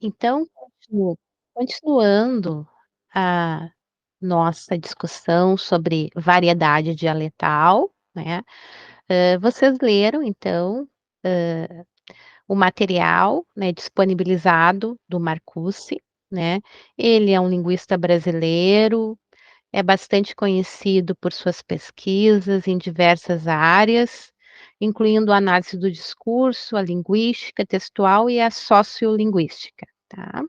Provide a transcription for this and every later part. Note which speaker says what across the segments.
Speaker 1: Então, continuando a nossa discussão sobre variedade dialetal, né, vocês leram então, o material, né, disponibilizado do Marcuse, né. Ele é um linguista brasileiro, é bastante conhecido por suas pesquisas em diversas áreas, incluindo a análise do discurso, a linguística textual e a sociolinguística, tá.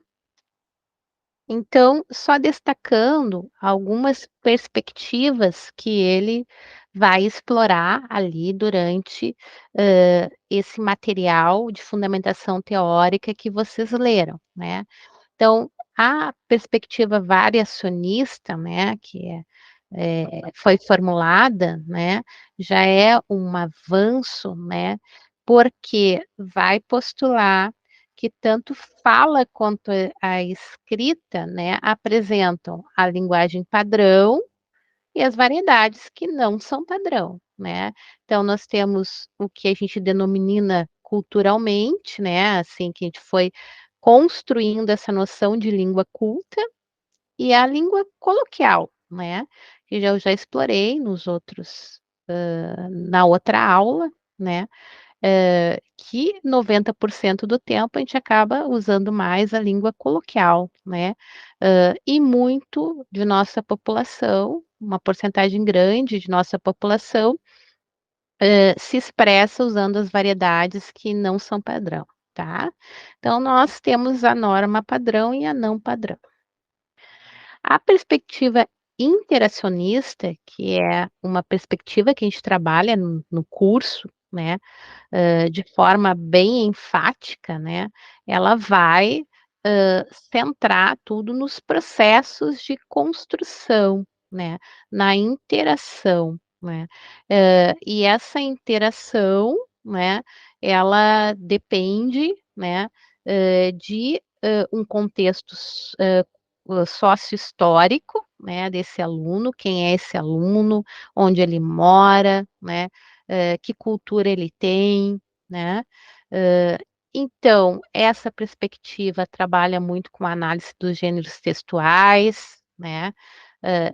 Speaker 1: Então, só destacando algumas perspectivas que ele vai explorar ali durante, esse material de fundamentação teórica que vocês leram, né. Então, a perspectiva variacionista, né, que foi formulada, né, já é um avanço, né, porque vai postular que tanto fala quanto a escrita, né, apresentam a linguagem padrão e as variedades que não são padrão, né. Então nós temos o que a gente denomina culturalmente, né, assim, que a gente foi construindo essa noção de língua culta e a língua coloquial, né, que eu já explorei nos outros na outra aula, né, que 90% do tempo a gente acaba usando mais a língua coloquial, né, e muito de nossa população, uma porcentagem grande de nossa população, se expressa usando as variedades que não são padrão, tá. Então nós temos a norma padrão e a não padrão. A perspectiva interacionista, que é uma perspectiva que a gente trabalha no curso, né, de forma bem enfática, né, ela vai, centrar tudo nos processos de construção, né, na interação, né. E essa interação, né, ela depende, né, de, um contexto sócio-histórico, né, desse aluno, quem é esse aluno, onde ele mora, né, que cultura ele tem, né. Hã, então, essa perspectiva trabalha muito com a análise dos gêneros textuais, né,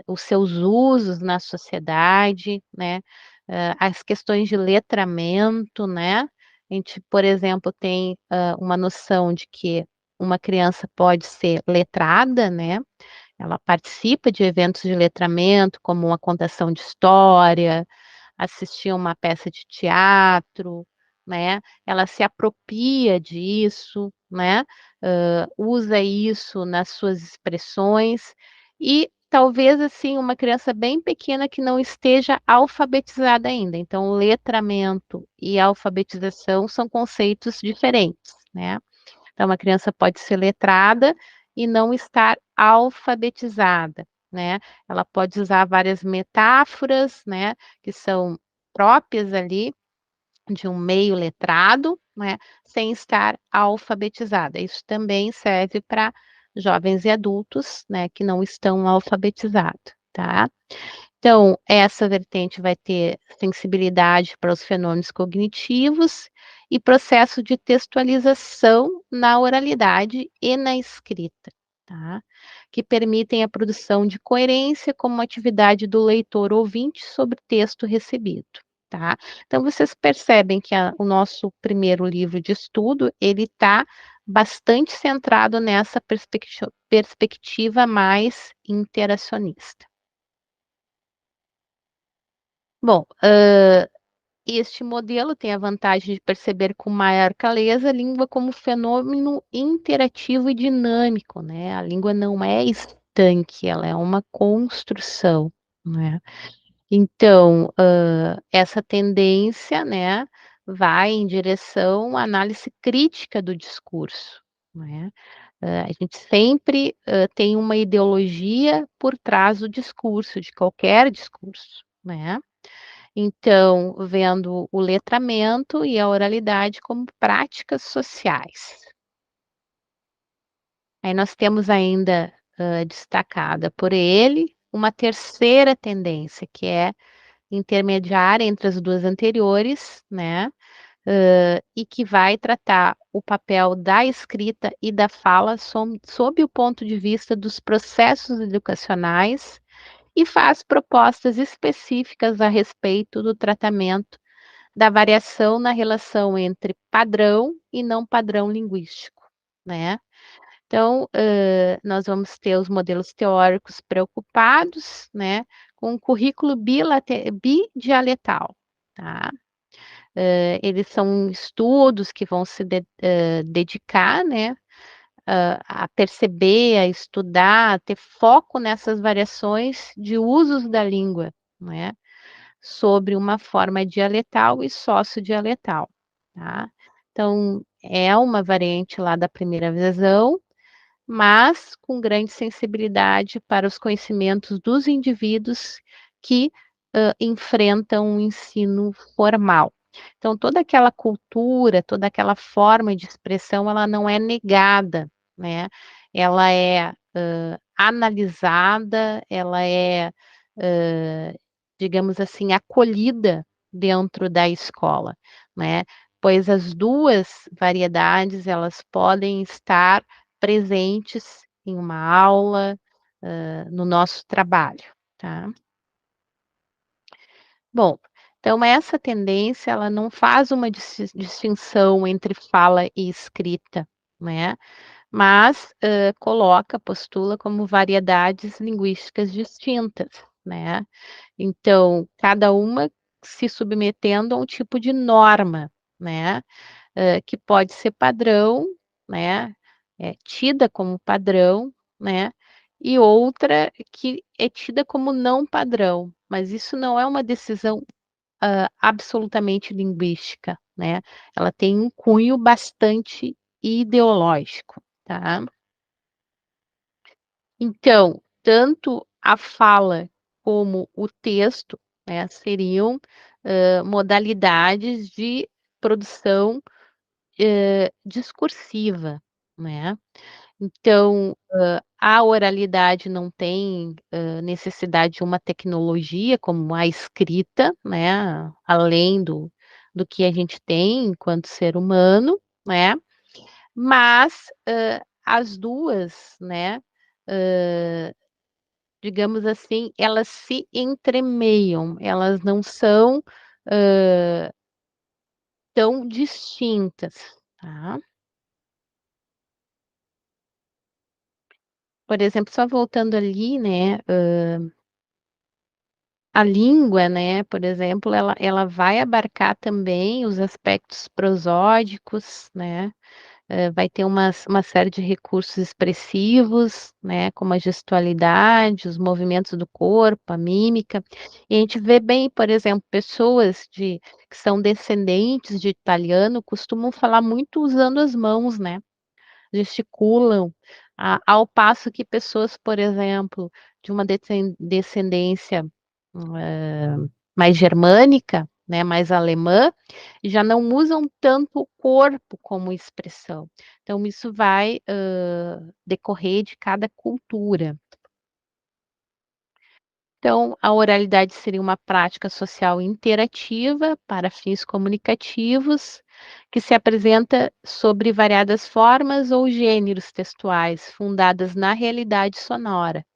Speaker 1: os seus usos na sociedade, né, as questões de letramento, né. A gente, por exemplo, tem, uma noção de que uma criança pode ser letrada, né, ela participa de eventos de letramento, como uma contação de história, assistir a uma peça de teatro, né, ela se apropria disso, né, usa isso nas suas expressões e talvez, assim, uma criança bem pequena que não esteja alfabetizada ainda, então letramento e alfabetização são conceitos diferentes, né. Então, uma criança pode ser letrada e não estar alfabetizada, né. Ela pode usar várias metáforas, né, que são próprias ali de um meio letrado, né, sem estar alfabetizada. Isso também serve para jovens e adultos, né, que não estão alfabetizados, tá. Então, essa vertente vai ter sensibilidade para os fenômenos cognitivos e processo de textualização na oralidade e na escrita, tá? Que permitem a produção de coerência como atividade do leitor ouvinte sobre o texto recebido, tá? Então, vocês percebem que o nosso primeiro livro de estudo, ele está bastante centrado nessa perspectiva mais interacionista. Bom, este modelo tem a vantagem de perceber com maior clareza a língua como fenômeno interativo e dinâmico, né. A língua não é estanque, ela é uma construção, né. Então, essa tendência, né, vai em direção à análise crítica do discurso, né. A gente sempre, tem uma ideologia por trás do discurso, de qualquer discurso, né. Então, vendo o letramento e a oralidade como práticas sociais. Aí nós temos ainda, destacada por ele, uma terceira tendência, que é intermediária entre as 2 anteriores, né, e que vai tratar o papel da escrita e da fala sob o ponto de vista dos processos educacionais e faz propostas específicas a respeito do tratamento da variação na relação entre padrão e não padrão linguístico, né. Então, nós vamos ter os modelos teóricos preocupados, né, com o currículo bidialetal, tá. Eles são estudos que vão se dedicar, né, a perceber, a estudar, a ter foco nessas variações de usos da língua, né, sobre uma forma dialetal e sociodialetal, tá. Então, é uma variante lá da primeira visão, mas com grande sensibilidade para os conhecimentos dos indivíduos que, enfrentam o ensino formal. Então toda aquela cultura, toda aquela forma de expressão, ela não é negada, né, ela é, analisada, ela é, hã, digamos assim, acolhida dentro da escola, né, pois as 2 variedades, elas podem estar presentes em uma aula, no nosso trabalho, tá. Bom, então essa tendência ela não faz uma distinção entre fala e escrita, né, mas, postula como variedades linguísticas distintas, né. Então, cada uma se submetendo a um tipo de norma, né. Que pode ser padrão, né, tida como padrão, né, e outra que é tida como não padrão, mas isso não é uma decisão, absolutamente linguística, né, ela tem um cunho bastante ideológico, tá. Então, tanto a fala como o texto, né, seriam, modalidades de produção discursiva, né. Então, a oralidade não tem, necessidade de uma tecnologia como a escrita, né, além do que a gente tem enquanto ser humano, né, mas, as 2, né, hã, digamos assim, elas se entremeiam, elas não são, hã, tão distintas, tá. Por exemplo, só voltando ali, né, a língua, né, por exemplo, ela vai abarcar também os aspectos prosódicos, né, vai ter uma série de recursos expressivos, né, como a gestualidade, os movimentos do corpo, a mímica, e a gente vê bem, por exemplo, pessoas que são descendentes de italiano costumam falar muito usando as mãos, né. Gesticulam, ao passo que pessoas, por exemplo, de uma descendência, mais germânica, né, mais alemã, já não usam tanto o corpo como expressão. Então isso vai, decorrer de cada cultura. Então, a oralidade seria uma prática social interativa para fins comunicativos, que se apresenta sobre variadas formas ou gêneros textuais, fundadas na realidade sonora.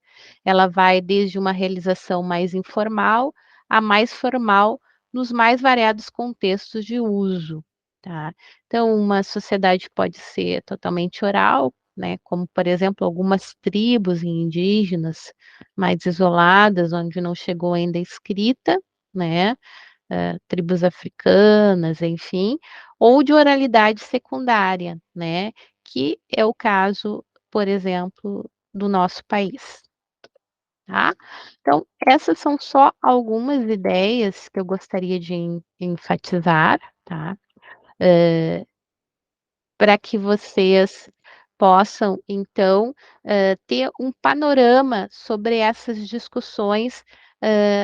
Speaker 1: Ela vai desde uma realização mais informal a mais formal nos mais variados contextos de uso, tá. Então uma sociedade pode ser totalmente oral, né, como por exemplo algumas tribos indígenas mais isoladas, onde não chegou ainda a escrita, né, tribos africanas, enfim, ou de oralidade secundária, né, que é o caso, por exemplo, do nosso país. Tá? Então, essas são só algumas ideias que eu gostaria de enfatizar, tá? Para que vocês possam, então, ter um panorama sobre essas discussões,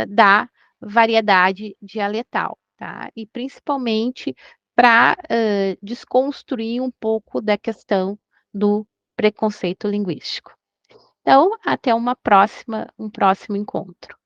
Speaker 1: da variedade dialetal, tá? E principalmente para desconstruir um pouco da questão do preconceito linguístico. Então, até um próximo encontro.